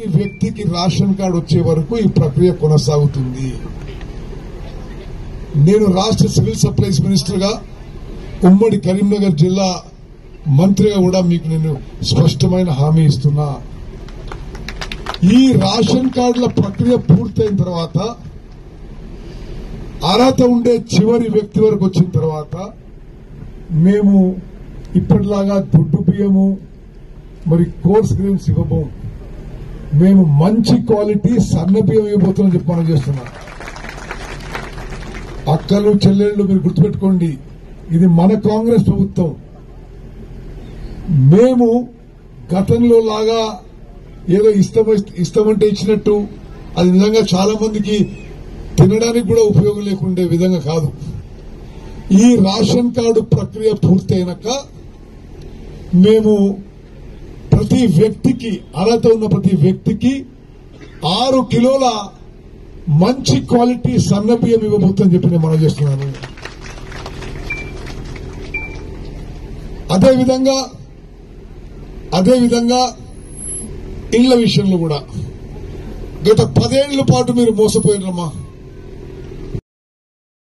ఈ వ్యక్తికి ration card వచ్చే వరకు ఈ ప్రక్రియ కొనసాగుతుంది. నేను రాష్ట్ర సివిల్ సప్లైస్ మినిస్టర్ గా ఉమ్మడి కరీంనగర్ జిల్లా మంత్రిగా కూడా మీకు నేను స్పష్టమైన హామీ ఇస్తున్నా. ఈ రేషన్ కార్డుల ప్రక్రియ పూర్తయిన తర్వాత అర్హత ఉండే చివరి వ్యక్తి వరకు వచ్చిన తర్వాత మేము ఇప్పటిలాగా దొడ్డు బియ్యము మరి కోర్స్ గ్రెయిన్స్ ఇవ్వబోం. మేము మంచి క్వాలిటీ సన్న బియ్యం ఇవ్వబోతున్నాం చెప్పి మనం చేస్తున్నాం. అక్కలు చెల్లెళ్లు మీరు గుర్తుపెట్టుకోండి, ఇది మన కాంగ్రెస్ ప్రభుత్వం. మేము గతంలో లాగా ఏదో ఇష్టమంటే ఇచ్చినట్టు అది నిజంగా చాలా మందికి తినడానికి కూడా ఉపయోగం లేకుండే విధంగా కాదు. ఈ రేషన్ కార్డు ప్రక్రియ పూర్తయినాక మేము ప్రతి వ్యక్తికి అర్హత ఉన్న ప్రతి వ్యక్తికి 6 కిలోల మంచి క్వాలిటీ సన్న బియ్యం ఇవ్వబోతుందని చెప్పి నేను మనం చేస్తున్నాను. అదేవిధంగా ఇళ్ల విషయంలో కూడా గత 10 ఏళ్ల పాటు మీరు మోసపోయినమ్మా.